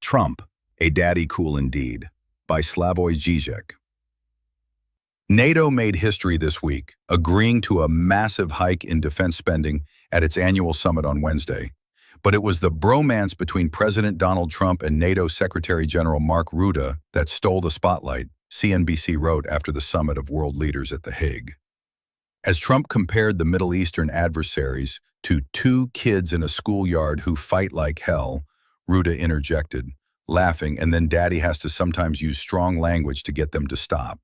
Trump, a daddy cool indeed, by Slavoj Žižek. NATO made history this week, agreeing to a massive hike in defense spending at its annual summit on Wednesday. But it was the bromance between President Donald Trump and NATO Secretary General Mark Rutte that stole the spotlight, CNBC wrote after the summit of world leaders at The Hague. As Trump compared the Middle Eastern adversaries to two kids in a schoolyard who fight like hell, Rutte interjected, laughing, and then daddy has to sometimes use strong language to get them to stop.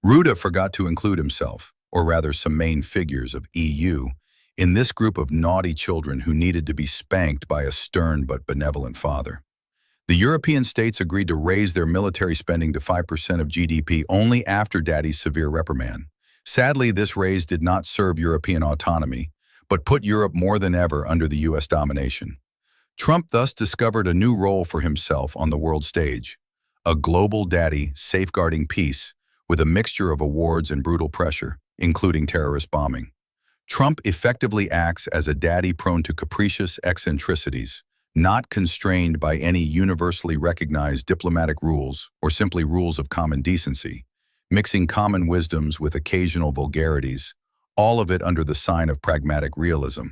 Rutte forgot to include himself, or rather some main figures of EU, in this group of naughty children who needed to be spanked by a stern but benevolent father. The European states agreed to raise their military spending to 5% of GDP only after daddy's severe reprimand. Sadly, this raise did not serve European autonomy, but put Europe more than ever under the US domination. Trump thus discovered a new role for himself on the world stage, a global daddy safeguarding peace with a mixture of awards and brutal pressure, including terrorist bombing. Trump effectively acts as a daddy prone to capricious eccentricities, not constrained by any universally recognized diplomatic rules or simply rules of common decency, mixing common wisdoms with occasional vulgarities, all of it under the sign of pragmatic realism.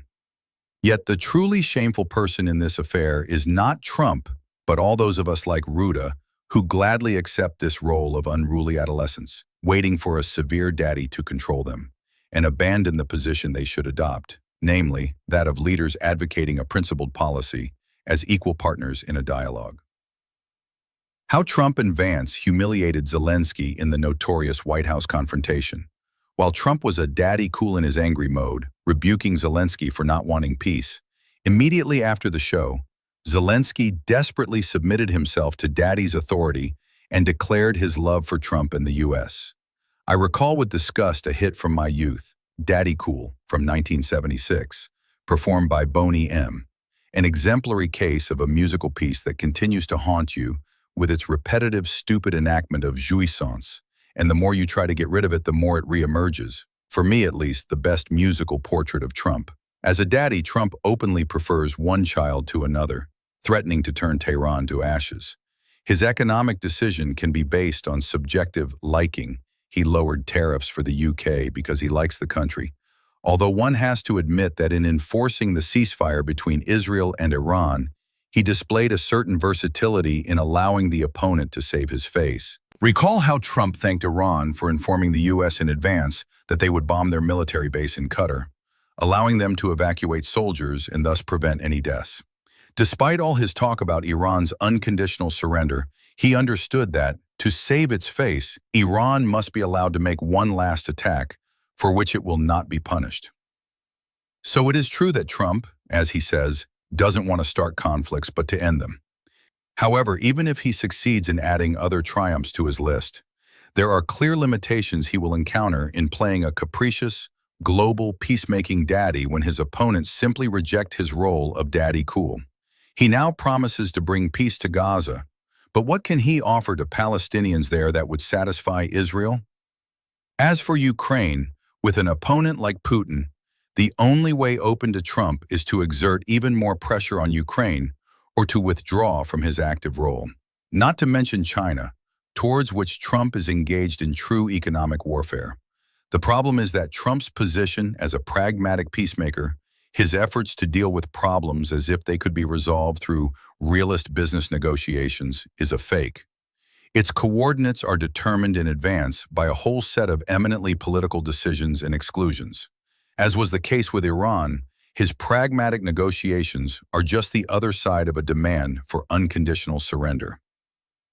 Yet the truly shameful person in this affair is not Trump, but all those of us like Rutte, who gladly accept this role of unruly adolescents, waiting for a severe daddy to control them, and abandon the position they should adopt, namely, that of leaders advocating a principled policy as equal partners in a dialogue. How Trump and Vance humiliated Zelensky in the notorious White House confrontation. While Trump was a daddy cool in his angry mode, rebuking Zelensky for not wanting peace, immediately after the show, Zelensky desperately submitted himself to daddy's authority and declared his love for Trump and the US. I recall with disgust a hit from my youth, Daddy Cool, from 1976, performed by Boney M., an exemplary case of a musical piece that continues to haunt you with its repetitive, stupid enactment of jouissance, and the more you try to get rid of it, the more it reemerges. For me, at least, the best musical portrait of Trump. As a daddy, Trump openly prefers one child to another, threatening to turn Tehran to ashes. His economic decision can be based on subjective liking. He lowered tariffs for the UK because he likes the country. Although one has to admit that in enforcing the ceasefire between Israel and Iran, he displayed a certain versatility in allowing the opponent to save his face. Recall how Trump thanked Iran for informing the US in advance that they would bomb their military base in Qatar, allowing them to evacuate soldiers and thus prevent any deaths. Despite all his talk about Iran's unconditional surrender, he understood that, to save its face, Iran must be allowed to make one last attack, for which it will not be punished. So it is true that Trump, as he says, doesn't want to start conflicts but to end them. However, even if he succeeds in adding other triumphs to his list, there are clear limitations he will encounter in playing a capricious, global peacemaking daddy when his opponents simply reject his role of daddy cool. He now promises to bring peace to Gaza, but what can he offer to Palestinians there that would satisfy Israel? As for Ukraine, with an opponent like Putin, the only way open to Trump is to exert even more pressure on Ukraine or to withdraw from his active role. Not to mention China, towards which Trump is engaged in true economic warfare. The problem is that Trump's position as a pragmatic peacemaker, his efforts to deal with problems as if they could be resolved through realist business negotiations, is a fake. Its coordinates are determined in advance by a whole set of eminently political decisions and exclusions. As was the case with Iran, his pragmatic negotiations are just the other side of a demand for unconditional surrender.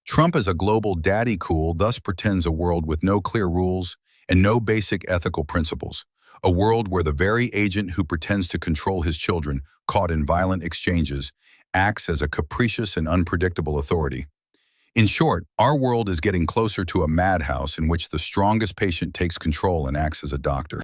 Trump as a global daddy cool thus pretends a world with no clear rules and no basic ethical principles, a world where the very agent who pretends to control his children, caught in violent exchanges, acts as a capricious and unpredictable authority. In short, our world is getting closer to a madhouse in which the strongest patient takes control and acts as a doctor.